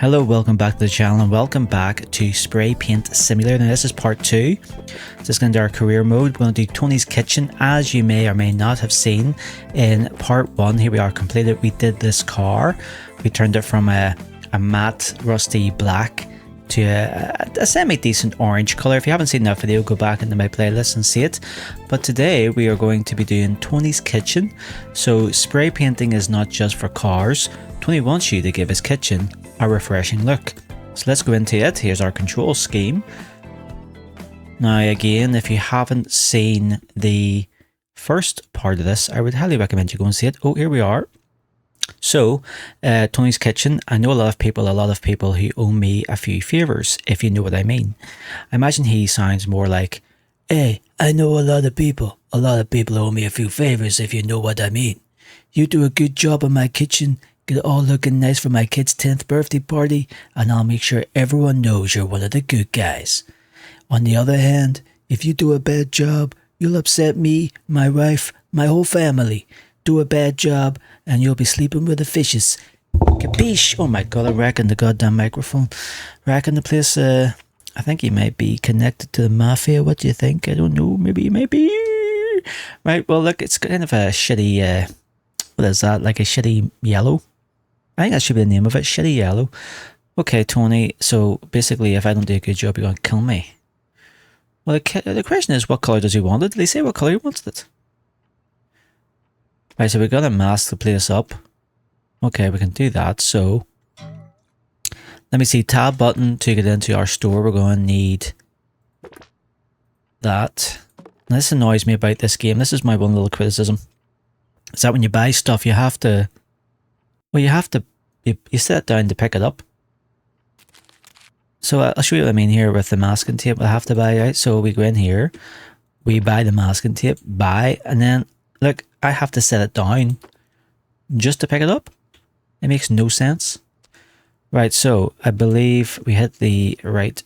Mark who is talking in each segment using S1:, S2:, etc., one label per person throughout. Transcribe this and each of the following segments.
S1: Hello, welcome back to the channel and welcome back to Spray Paint Simulator. Now this is part 2. This is going to be our career mode. We're going to do Tony's Kitchen. As you may or may not have seen in part 1, here we are completed. We did this car. We turned it from a matte rusty black to a semi-decent orange colour. If you haven't seen that video, go back into my playlist and see it. But today we are going to be doing Tony's Kitchen. So spray painting is not just for cars. Tony wants you to give his kitchen a refreshing look. So let's go into it. Here's our control scheme. Now again, if you haven't seen the first part of this, I would highly recommend you go and see it. Oh, here we are. So, Tony's Kitchen. I know a lot of people who owe me a few favours, if you know what I mean. I imagine he sounds more like, hey, I know a lot of people owe me a few favours, if you know what I mean. You do a good job on my kitchen, get it all looking nice for my kid's 10th birthday party, and I'll make sure everyone knows you're one of the good guys. On the other hand, if you do a bad job, you'll upset me, my wife, my whole family. Do a bad job and you'll be sleeping with the fishes. Capiche? Oh my god, I'm wrecking the goddamn microphone. Wrecking the place. I think he might be connected to the MAFIA. What do you think? I don't know. Maybe. Right, well look, it's kind of a shitty, what is that? Like a shitty yellow? I think that should be the name of it. Shitty yellow. Okay, Tony, so basically if I don't do a good job, you're going to kill me. Well, the question is, what colour does he want it? Did he say what colour he wants it? Right, so we've got to mask the place up. Okay, we can do that. So, let me see. Tab button to get into our store. We're going to need that. Now, this annoys me about this game. This is my one little criticism. Is that when you buy stuff, you have to... Well, you sit down to pick it up. So, I'll show you what I mean here with the masking tape. I have to buy, right? So, we go in here. We buy the masking tape. Buy. And then... Look, I have to set it down just to pick it up. It makes no sense. Right, so I believe we hit the right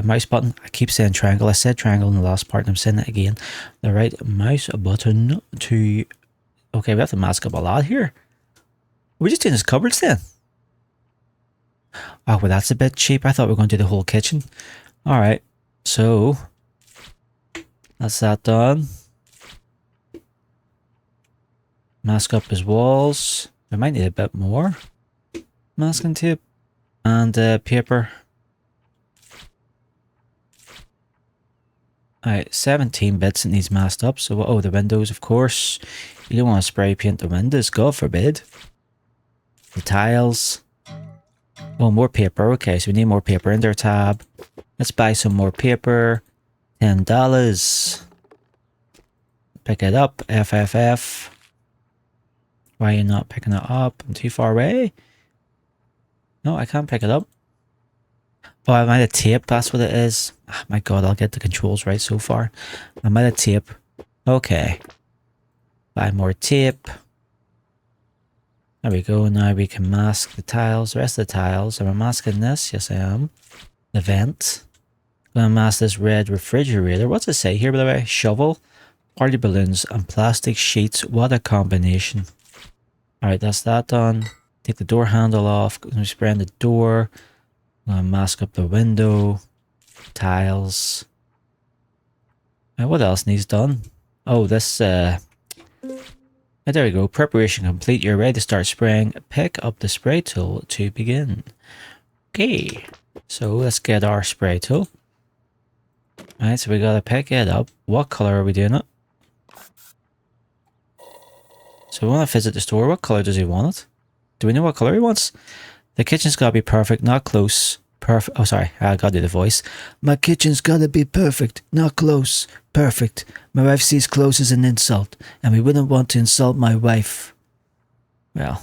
S1: mouse button. I keep saying triangle. I said triangle in the last part and I'm saying it again. The right mouse button to... Okay, we have to mask up a lot here. We're just doing this cupboards then. Oh, well that's a bit cheap. I thought we were going to do the whole kitchen. Alright, so... That's that done. Mask up his walls. We might need a bit more masking tape and paper. Alright, 17 bits it needs masked up. So, oh, the windows, of course. You don't want to spray paint the windows, God forbid. The tiles. Oh, more paper. Okay, so we need more paper in their tab. Let's buy some more paper. $10. Pick it up. FFF. Why are you not picking it up? I'm too far away. No, I can't pick it up. Oh, I might have tape. That's what it is. Oh, my god, I'll get the controls right so far. I might have tape. Okay. Buy more tape. There we go. Now we can mask the tiles. The rest of the tiles. Am I masking this? Yes, I am. The vent. I'm going to mask this red refrigerator. What's it say here, by the way? Shovel, party balloons, and plastic sheets. What a combination. Alright, that's that done. Take the door handle off. I'm spraying the door. I'm going to mask up the window. Tiles. And what else needs done? Oh, this... there we go. Preparation complete. You're ready to start spraying. Pick up the spray tool to begin. Okay. So, let's get our spray tool. Alright, so we got to pick it up. What color are we doing it? So we want to visit the store. What colour does he want it? Do we know what colour he wants? The kitchen's got to be perfect, not close. Perfect. Oh, sorry. I got to do the voice. My kitchen's got to be perfect, not close. Perfect. My wife sees close as an insult, and we wouldn't want to insult my wife. Well,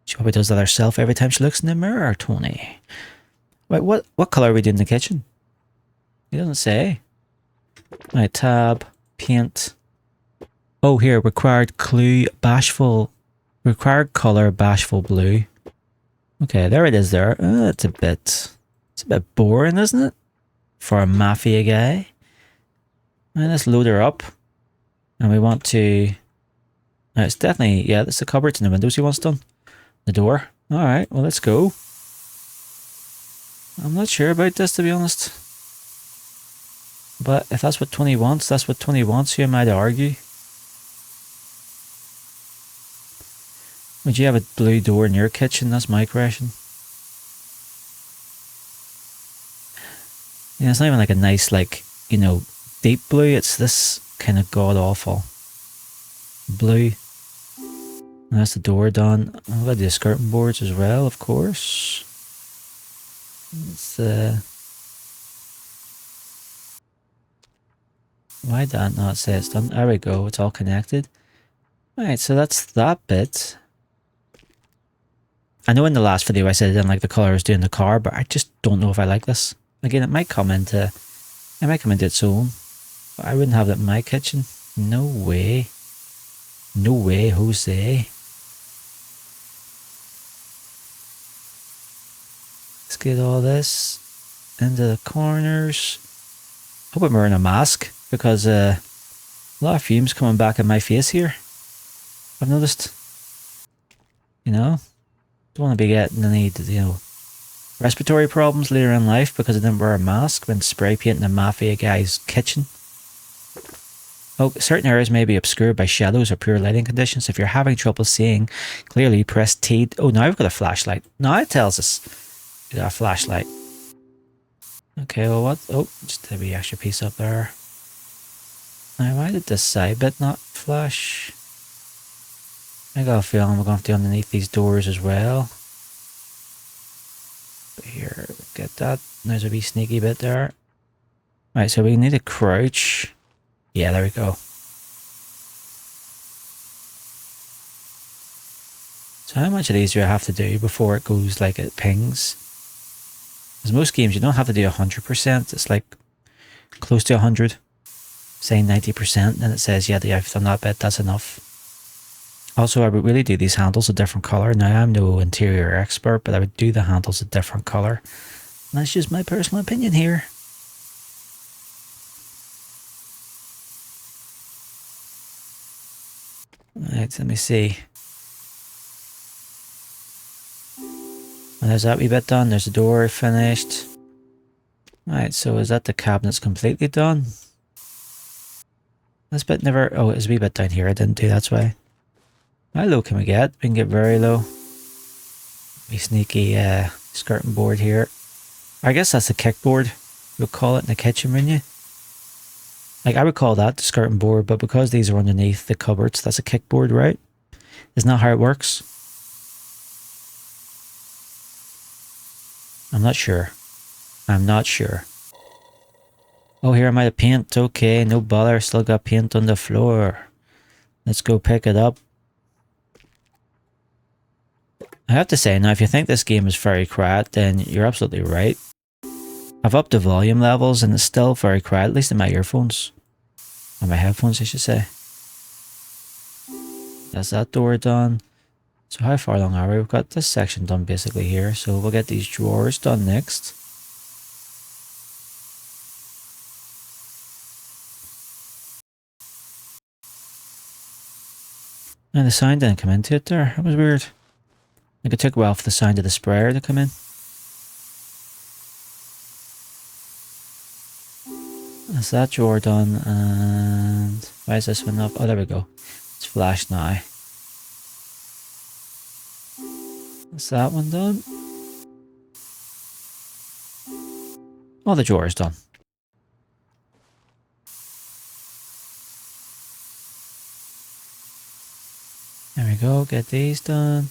S1: she probably does that herself every time she looks in the mirror, Tony. Right, what colour are we doing in the kitchen? He doesn't say. Right, tab, paint. Oh, here, required clue, bashful, required colour, bashful blue. Okay, there it is there. It's a bit boring, isn't it? For a mafia guy. And let's load her up. And we want to... it's definitely, yeah, that's the cupboards and the windows he wants done. The door. Alright, well, let's go. I'm not sure about this, to be honest. But if that's what Tony wants, that's what Tony wants. Who am I to argue? Would you have a blue door in your kitchen? That's my question. Yeah, it's not even like a nice, like, you know, deep blue. It's this kind of god-awful blue. And that's the door done. I've got the skirting boards as well, of course. It's why did that not say it's done? There we go, it's all connected. Alright, so that's that bit. I know in the last video I said I didn't like the colour I was doing the car, but I just don't know if I like this. Again, it might come into its own. But I wouldn't have that in my kitchen. No way. No way, Jose. Let's get all this into the corners. Hope I'm wearing a mask because a lot of fumes coming back in my face here. I've noticed. You know, don't want to be getting any, you know, respiratory problems later in life because I didn't wear a mask when spray painting a MAFIA guy's kitchen. Oh, certain areas may be obscured by shadows or poor lighting conditions. If you're having trouble seeing clearly, press T. Oh, now we've got a flashlight. Now it tells us we got a flashlight. Okay, well what? Oh, just a wee extra piece up there. Now why did this side bit not flash? I got a feeling we're going to have to underneath these doors as well. Here, get that. There's a wee sneaky bit there. Right, so we need to crouch. Yeah, there we go. So how much of these do I have to do before it goes like it pings? Because most games you don't have to do 100%. It's like close to 100. Say 90%, and it says, yeah, I've done that bit, that's enough. Also, I would really do these handles a different colour. Now, I'm no interior expert, but I would do the handles a different colour. And that's just my personal opinion here. Right, let me see. And there's that wee bit done. There's the door finished. Right, so is that the cabinets completely done? This bit never... Oh, it's a wee bit down here I didn't do, that's why. How low can we get? We can get very low. Wee sneaky skirting board here. I guess that's the kickboard. We'll call it in the kitchen, wouldn't you? Like, I would call that the skirting board, but because these are underneath the cupboards, that's a kickboard, right? Isn't that how it works? I'm not sure. I'm not sure. Oh, here I might have paint. Okay, no bother. Still got paint on the floor. Let's go pick it up. I have to say, now if you think this game is very quiet, then you're absolutely right. I've upped the volume levels and it's still very quiet, at least in my earphones. Or my headphones, I should say. That's that door done. So how far along are we? We've got this section done basically here, so we'll get these drawers done next. And the sound didn't come into it there. That was weird. Like it took a while for the sound of the sprayer to come in. That's that drawer done, and why is this one up? Oh, there we go. It's flashed now. That's that one done. All the drawers done. There we go, get these done.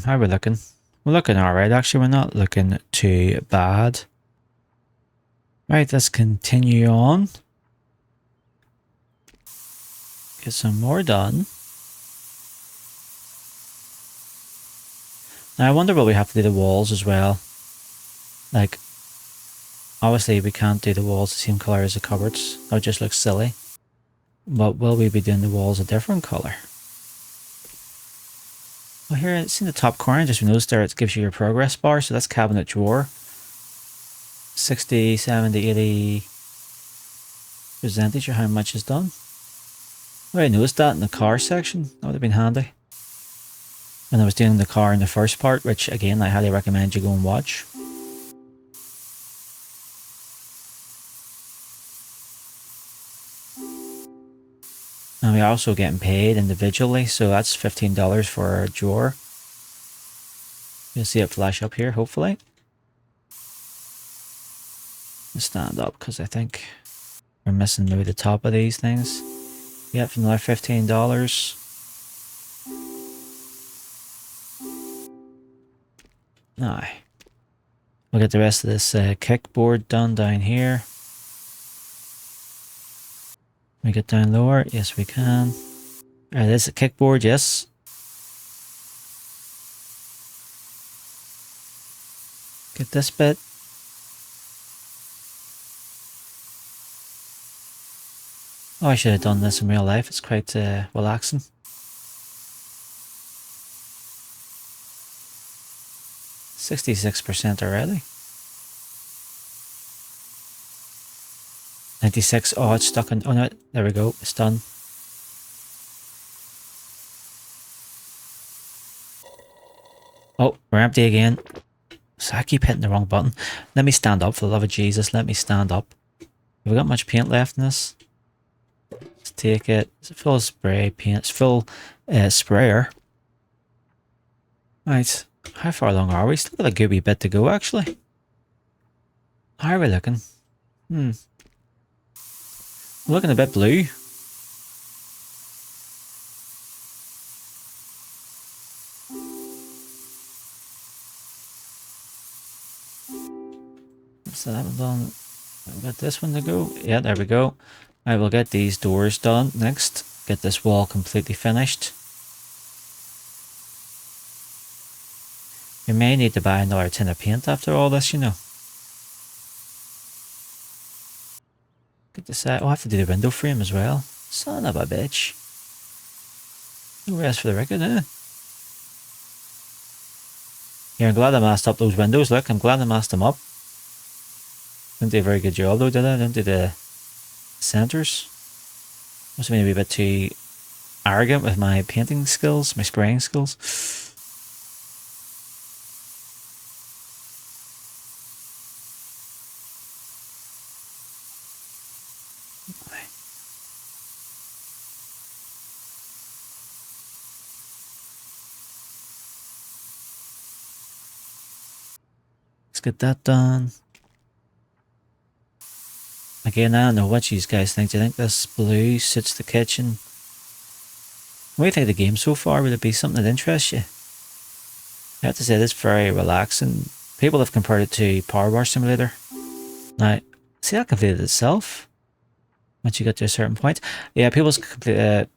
S1: How are we looking? We're looking alright, actually. We're not looking too bad. Right, let's continue on. Get some more done. Now I wonder will we have to do the walls as well. Like, obviously we can't do the walls the same colour as the cupboards. That would just look silly. But will we be doing the walls a different colour? Well, here it's in the top corner, just noticed there it gives you your progress bar, so that's cabinet drawer. 60, 70, 80 percentage of how much is done. I noticed that in the car section. That would have been handy. When I was doing the car in the first part, which again I highly recommend you go and watch. And we're also getting paid individually, so that's $15 for a drawer. You'll see it flash up here, hopefully. Let's stand up because I think we're missing maybe the top of these things. Yep, for another $15. Aye. We'll get the rest of this kickboard done down here. Can we get down lower? Yes, we can. Alright, there's a kickboard, yes. Get this bit. Oh, I should have done this in real life. It's quite relaxing. %66% already. 96. Oh, it's stuck in. Oh no, there we go. It's done. Oh, we're empty again. So I keep hitting the wrong button. Let me stand up, for the love of Jesus. Let me stand up. Have we got much paint left in this? Let's take it. It's full spray paint. It's full sprayer. Right. How far along are we? Still got a good wee bit to go, actually. How are we looking? We're looking a bit blue. So that one done. We've got this one to go. Yeah, there we go. I will get these doors done next. Get this wall completely finished. We may need to buy another tin of paint after all this, you know. Get this out. I'll have to do the window frame as well. Son of a bitch. No rest for the record, eh? Here, I'm glad I masked up those windows. Look, I'm glad I masked them up. Didn't do a very good job though, did I? Didn't do the centers. Must have been a bit too arrogant with my painting skills, my spraying skills. Let's get that done. Again, I don't know what you guys think. Do you think this blue suits the kitchen? What do you think of the game so far? Would it be something that interests you? I have to say, it's very relaxing. People have compared it to Power Wash Simulator. Now, see that completed itself? Once you get to a certain point. Yeah, people's compared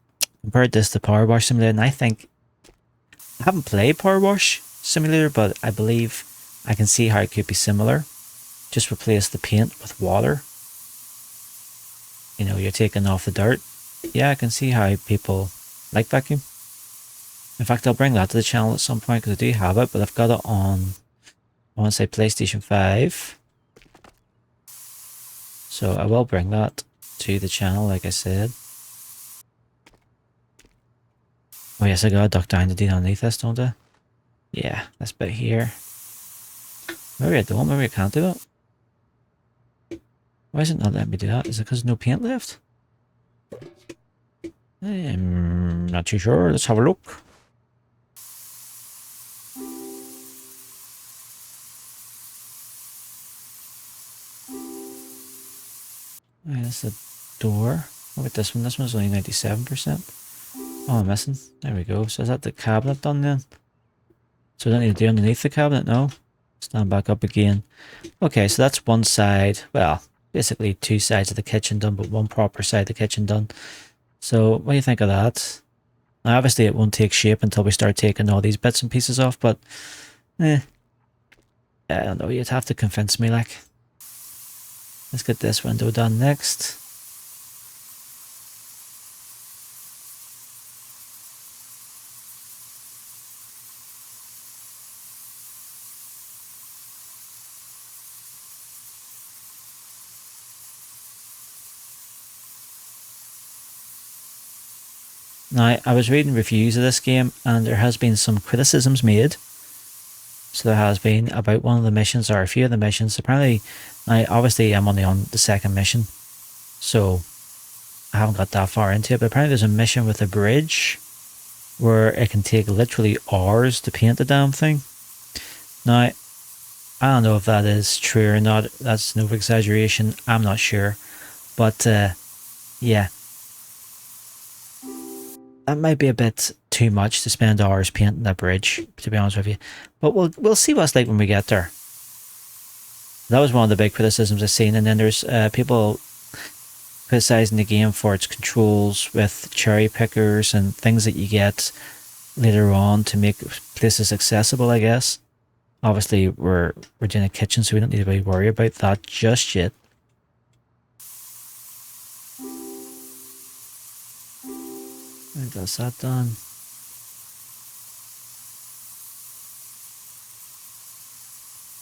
S1: this to Power Wash Simulator, and I think... I haven't played Power Wash Simulator, but I believe I can see how it could be similar. Just replace the paint with water. You know, you're taking off the dirt. Yeah, I can see how people like that game. In fact, I'll bring that to the channel at some point because I do have it, but I've got it on, I want to say PlayStation 5. So I will bring that to the channel, like I said. Oh yes, I gotta duck down to do underneath this, don't I? Yeah, this bit here. Maybe I don't, maybe I can't do that. Why is it not letting me do that? Is it because there's no paint left? I'm not too sure. Let's have a look. Right, that's the door. What about this one? This one's only 97%. Oh, I'm missing. There we go. So is that the cabinet done then? So I don't need to do underneath the cabinet, no? Stand back up again. Okay, so that's one side. Well, basically two sides of the kitchen done, but one proper side of the kitchen done. So what do you think of that? Now, obviously it won't take shape until we start taking all these bits and pieces off, but I don't know, you'd have to convince me, like. Let's get this window done next. Now, I was reading reviews of this game and there has been some criticisms made. So there has been about one of the missions, or a few of the missions. Apparently, now obviously I'm only on the second mission, so I haven't got that far into it, but apparently there's a mission with a bridge where it can take literally hours to paint the damn thing. Now, I don't know if that is true or not. That's no exaggeration. I'm not sure. But yeah, that might be a bit too much to spend hours painting that bridge, to be honest with you. But we'll see what it's like when we get there. That was one of the big criticisms I've seen. And then there's people criticizing the game for its controls with cherry pickers and things that you get later on to make places accessible, I guess. Obviously, we're doing a kitchen, so we don't need to really worry about that just yet. And that's that done.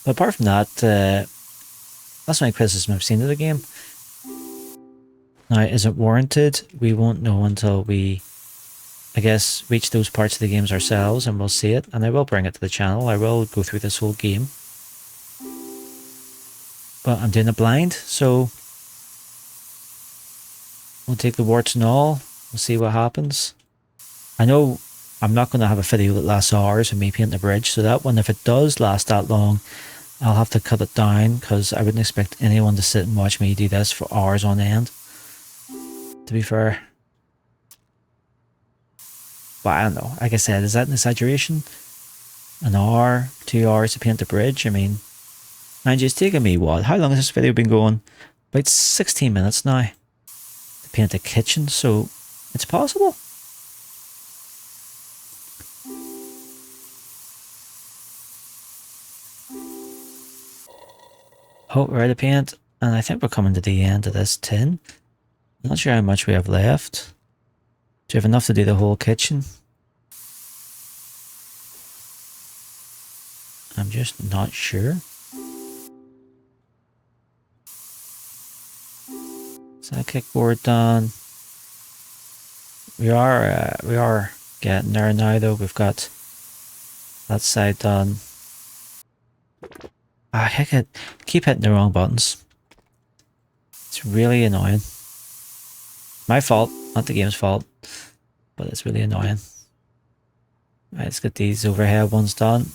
S1: But apart from that, that's my criticism I've seen of the game. Now, is it warranted? We won't know until we, I guess, reach those parts of the games ourselves and we'll see it. And I will bring it to the channel. I will go through this whole game. But I'm doing it blind, so we'll take the warts and all. We'll see what happens. I know I'm not going to have a video that lasts hours of me painting the bridge, so that one, if it does last that long, I'll have to cut it down because I wouldn't expect anyone to sit and watch me do this for hours on end, to be fair. But I don't know. Like I said, is that an exaggeration? An hour, 2 hours to paint the bridge? I mean, mind you, it's taken me what? How long has this video been going? About 16 minutes now to paint the kitchen, so it's possible. Oh, we're out of paint, and I think we're coming to the end of this tin. I'm not sure how much we have left. Do you have enough to do the whole kitchen? I'm just not sure. Is that kickboard done? We are getting there now though. We've got that side done. Ah, heck it. Keep hitting the wrong buttons. It's really annoying. My fault, not the game's fault. But it's really annoying. Right, let's get these overhead ones done.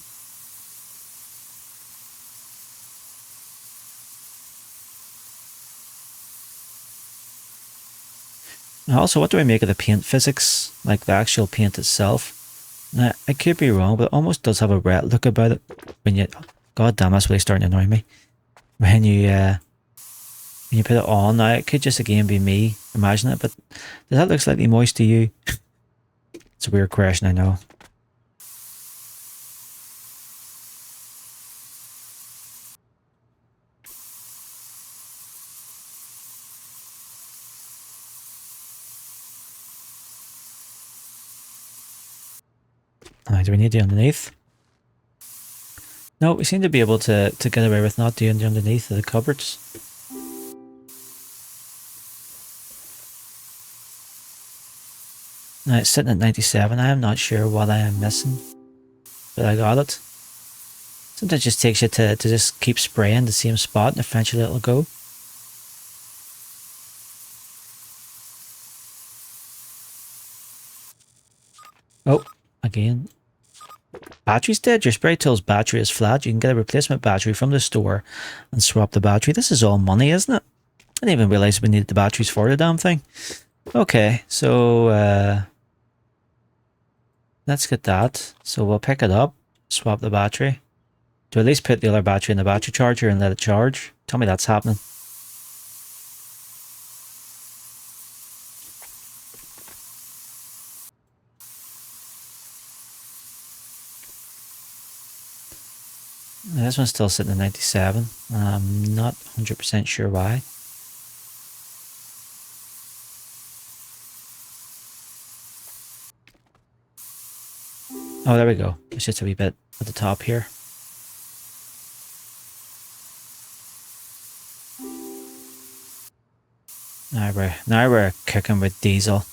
S1: And also, what do I make of the paint physics? Like the actual paint itself? Now, I could be wrong, but it almost does have a red look about it. When you... God damn, that's really starting to annoy me. When you put it on, now it could just again be me, imagine it, but does that look slightly moist to you? It's a weird question, I know. Now, do we need the underneath? No, we seem to be able to get away with not doing the underneath of the cupboards. Now it's sitting at 97. I am not sure what I am missing, but I got it. Sometimes it just takes you to just keep spraying the same spot and eventually it'll go. Oh, again. Battery's dead. Your spray tool's battery is flat. You can get a replacement battery from the store and swap the battery. This is all money, isn't it? I didn't even realize we needed the batteries for the damn thing. Okay, so let's get that. So we'll pick it up, swap the battery. To at least put the other battery in the battery charger and let it charge. Tell me that's happening. This one's still sitting at 97. I'm not 100% sure why. Oh, there we go. It's just a wee bit at the top here. Now we're cooking with diesel.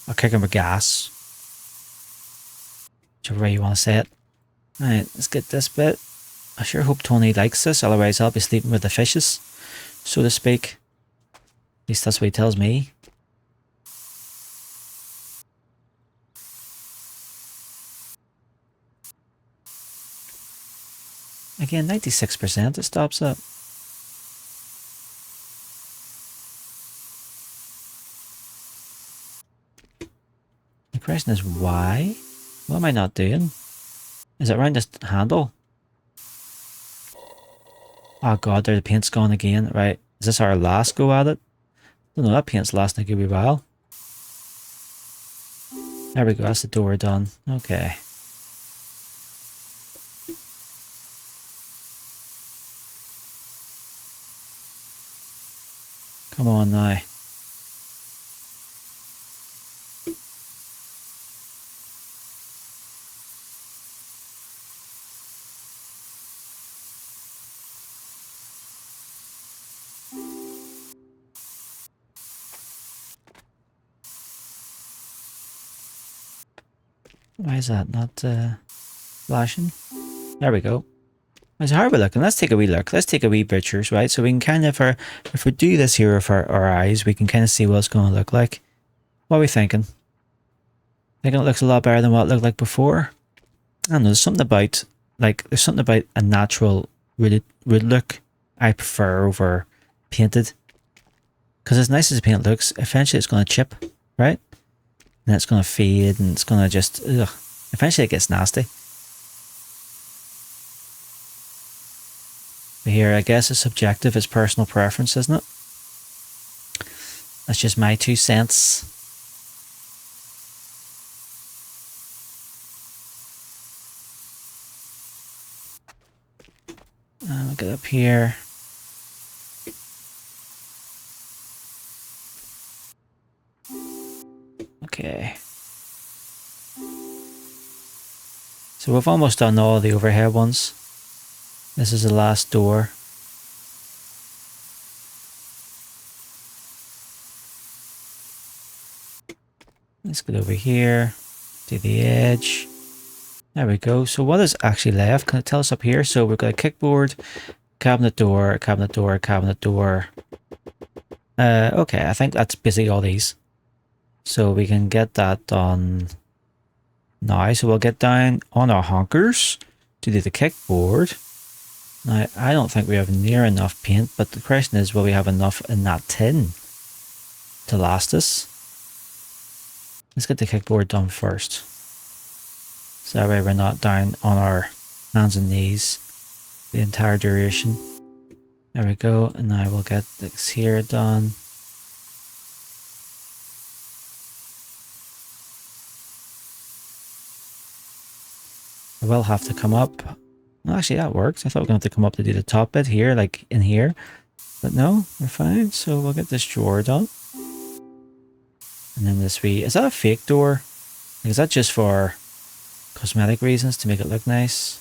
S1: or cooking with gas. Whichever way you want to say it. Alright, let's get this bit. I sure hope Tony likes this, otherwise I'll be sleeping with the fishes, so to speak. At least that's what he tells me. Again, 96% it stops at. The question is why? What am I not doing? Is it around this handle? Oh god, there the paint's gone again. Right, is this our last go at it? I don't know, that paint's lasting a good wee while. There we go, that's the door done. Okay. Come on now. Why is that not flashing? There we go. It's hard we're looking. Let's take a wee look. Let's take a wee pictures, right? So we can kind of, if we do this here with our eyes, we can kind of see what it's going to look like. What are we thinking? Thinking it looks a lot better than what it looked like before? I don't know, there's something about, like, there's something about a natural wood look I prefer over painted. Because as nice as the paint looks, eventually it's going to chip, right? And it's going to fade and it's going to just, ugh. Eventually it gets nasty. But here, I guess it's subjective, it's personal preference, isn't it? That's just my 2 cents. I'll get up here. Okay. So we've almost done all the overhead ones. This is the last door. Let's get over here to the edge. There we go. So what is actually left? Can it tell us up here? So we've got a kickboard, cabinet door, cabinet door, cabinet door. Okay, I think that's basically all these. So we can get that done now. So we'll get down on our honkers to do the kickboard. Now, I don't think we have near enough paint, but the question is, will we have enough in that tin to last us? Let's get the kickboard done first. So that way we're not down on our hands and knees the entire duration. There we go, and now we'll get this here done. I will have to come up. Well, actually that works. I thought we were going to have to come up to do the top bit here, like in here. But no, we're fine. So we'll get this drawer done. And then this wee... Is that a fake door? Like, is that just for cosmetic reasons to make it look nice?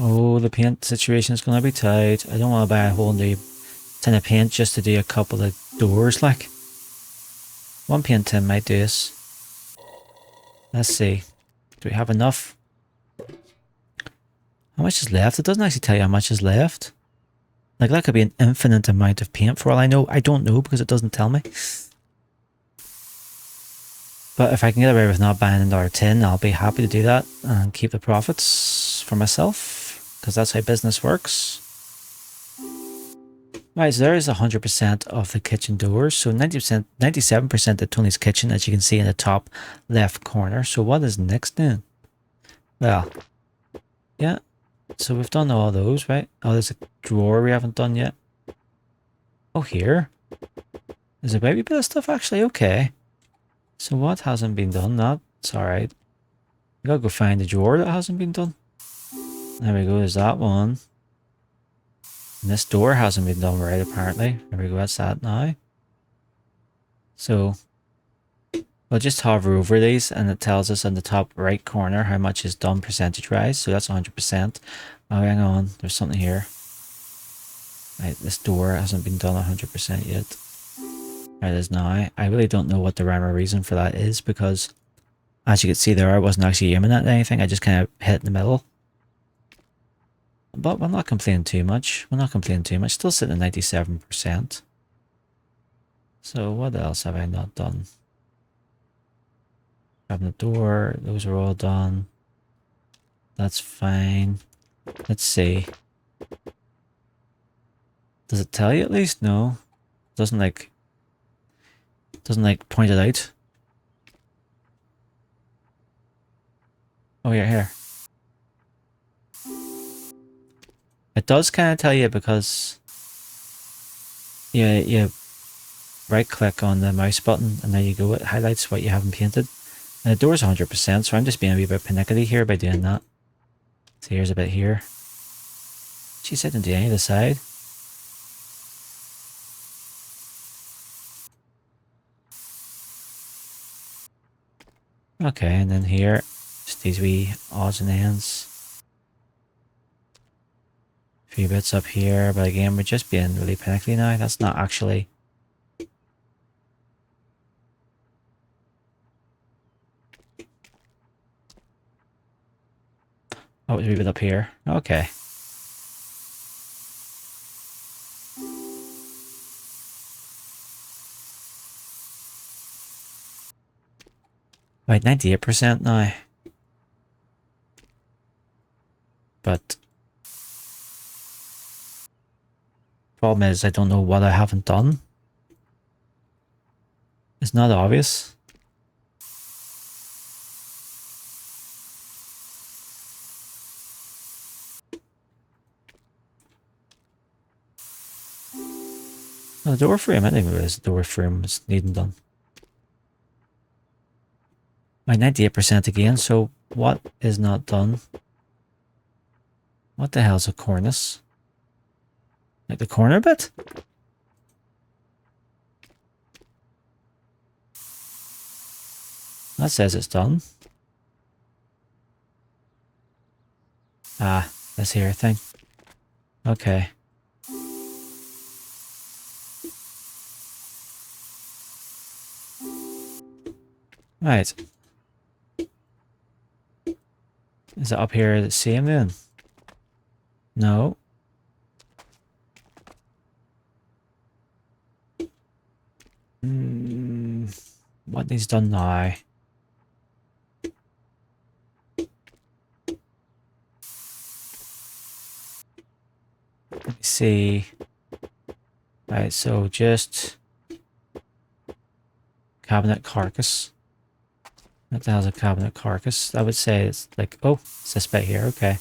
S1: Oh, the paint situation is going to be tight. I don't want to buy a whole new tin of paint just to do a couple of doors, like. One paint tin might do this. Let's see. Do we have enough? How much is left? It doesn't actually tell you how much is left. Like, that could be an infinite amount of paint for all I know. I don't know because it doesn't tell me. But if I can get away with not buying another tin, I'll be happy to do that and keep the profits for myself. Because that's how business works. Right, so there is 100% of the kitchen doors. So 90%, 97% of Tony's kitchen, as you can see in the top left corner. So what is next then? Well, yeah. So we've done all those, right? Oh, there's a drawer we haven't done yet. Oh, here. There's a baby bit of stuff actually. Okay. So what hasn't been done? That's alright. We gotta go find the drawer that hasn't been done. There we go, there's that one. And this door hasn't been done right, apparently. There we go, that's that now. So, We'll just hover over these and it tells us in the top right corner how much is done percentage wise. So that's 100%. Oh, hang on, there's something here. Right, this door hasn't been done 100% yet. There it is now. I really don't know what the rhyme or reason for that is because, as you can see there, I wasn't actually aiming at anything. I just kind of hit in the middle. But we're not complaining too much. We're not complaining too much. Still sitting at 97%. So what else have I not done? Grabbing the door. Those are all done. That's fine. Let's see. Does it tell you at least? No. Doesn't like point it out. Oh yeah, here. It does kind of tell you because you right click on the mouse button and there you go. It highlights what you haven't painted. And the door's 100%, so I'm just being a wee bit pernickety here by doing that. So here's a bit here. Geez, I didn't do any of the side. Okay, and then here, just these wee odds and ends. A few bits up here, but again, we're just being really pernickety now. That's not actually... Oh, it's a wee bit up here. Okay. Right, 98% now. But problem is I don't know what I haven't done. It's not obvious. Oh, the door frame, I didn't even realize the door frame was needing done. My 98% again, so what is not done? What the hell's a cornice? Like the corner bit? That says it's done. Ah, this here thing. Okay. Right. Is it up here the same then? No. What needs done now? Let me see. Right, so just cabinet carcass. What the hell's a cabinet carcass? I would say it's like, oh, it's this bit here, okay.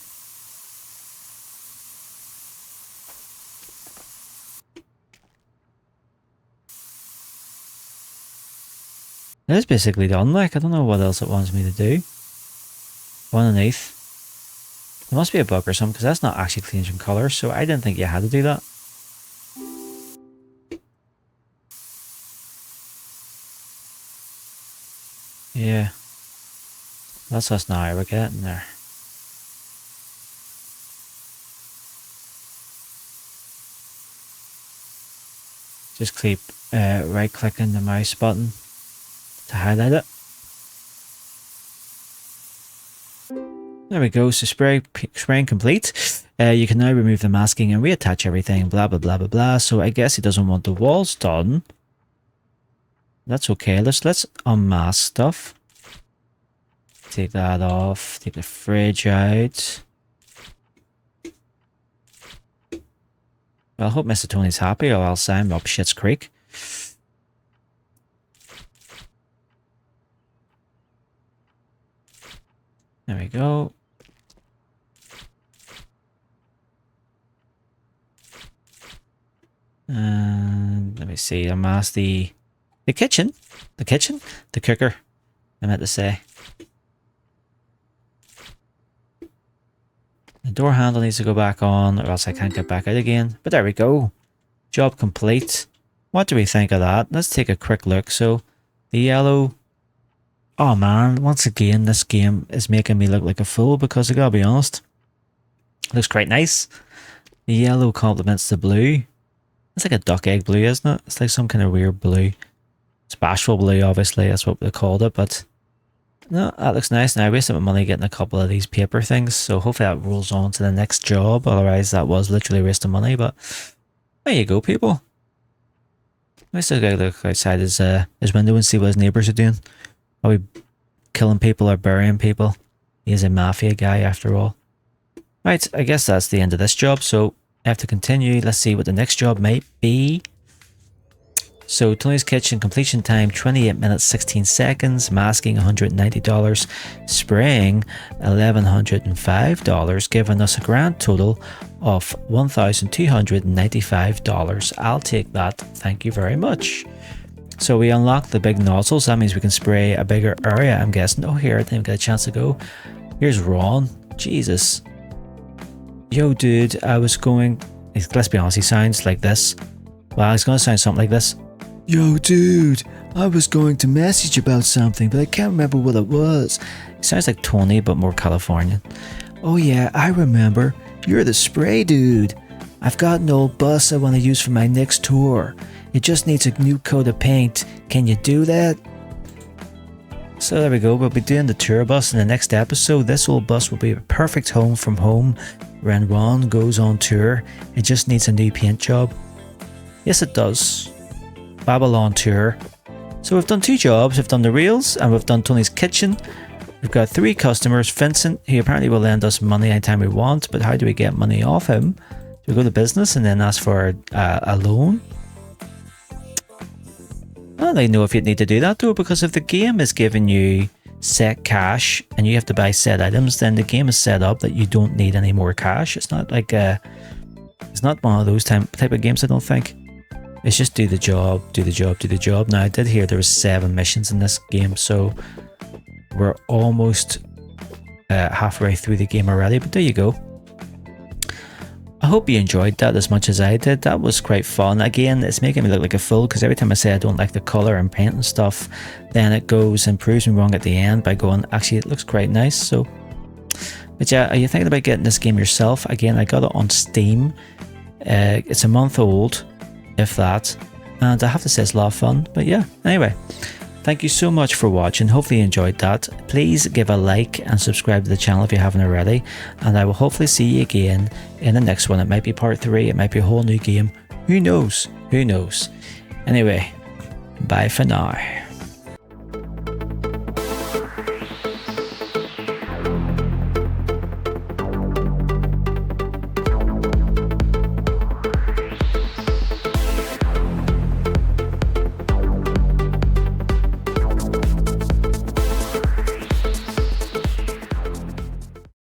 S1: It is basically done, like, I don't know what else it wants me to do. Underneath. There must be a bug or something, because that's not actually changing colour, so I didn't think you had to do that. Yeah. That's us now, we're getting there. Just keep right clicking the mouse button to highlight it. There we go, so spraying complete. You can now remove the masking and reattach everything, blah blah blah blah blah. So I guess he doesn't want the walls done. That's okay, let's unmask stuff. Take that off, take the fridge out. Well, I hope Mr. Tony's happy or else I'm up shit's creek. There we go. And let me see, unmask the kitchen. The cooker, I meant to say. The door handle needs to go back on or else I can't get back out again. But there we go. Job complete. What do we think of that? Let's take a quick look. So the yellow Oh man, once again, this game is making me look like a fool because I gotta be honest. It looks quite nice. The yellow complements the blue. It's like a duck egg blue, isn't it? It's like some kind of weird blue. It's bashful blue, obviously, that's what they called it, but no, that looks nice. Now I wasted my money getting a couple of these paper things, so hopefully that rolls on to the next job. Otherwise, that was literally a waste of money, but there you go, people. I still gotta look outside his window and see what his neighbours are doing. Are we killing people or burying people? He is a mafia guy after all. Right, I guess that's the end of this job, so I have to continue. Let's see what the next job might be. So Tony's Kitchen, completion time 28 minutes 16 seconds, masking $190, spraying $1,105, giving us a grand total of $1,295. I'll take that, thank you very much. So we unlock the big nozzles, that means we can spray a bigger area, I'm guessing. Oh, here, I didn't get a chance to go. Here's Ron, Jesus. Yo dude, I was going, let's be honest, he sounds like this. Well, he's going to sound something like this. Yo dude, I was going to message about something, but I can't remember what it was. He sounds like Tony, but more Californian. Oh yeah, I remember. You're the spray dude. I've got an old bus I want to use for my next tour. It just needs a new coat of paint. Can you do that? So there we go, we'll be doing the tour bus in the next episode. This old bus will be a perfect home from home when Ron goes on tour. It just needs a new paint job. Yes it does. Babylon tour. So we've done 2 jobs, we've done the reels and we've done Tony's Kitchen. We've got 3 customers. Vincent, he apparently will lend us money anytime we want, but how do we get money off him? Do we go to business and then ask for a loan? I don't really know if you'd need to do that though, because if the game is giving you set cash and you have to buy set items, then the game is set up that you don't need any more cash. It's not like it's not one of those type of games, I don't think. It's just do the job, do the job, do the job. Now I did hear there was 7 missions in this game, so we're almost halfway through the game already, but there you go. I hope you enjoyed that as much as I did. That was quite fun. Again, it's making me look like a fool because every time I say I don't like the colour and paint and stuff, then it goes and proves me wrong at the end by going, actually it looks quite nice. So, but yeah, are you thinking about getting this game yourself? Again, I got it on Steam. It's a month old, if that, and I have to say it's a lot of fun. But yeah, anyway, thank you so much for watching. Hopefully you enjoyed that. Please give a like and subscribe to the channel if you haven't already, and I will hopefully see you again in the next one. It might be part 3, it might be a whole new game, who knows, who knows. Anyway, bye for now.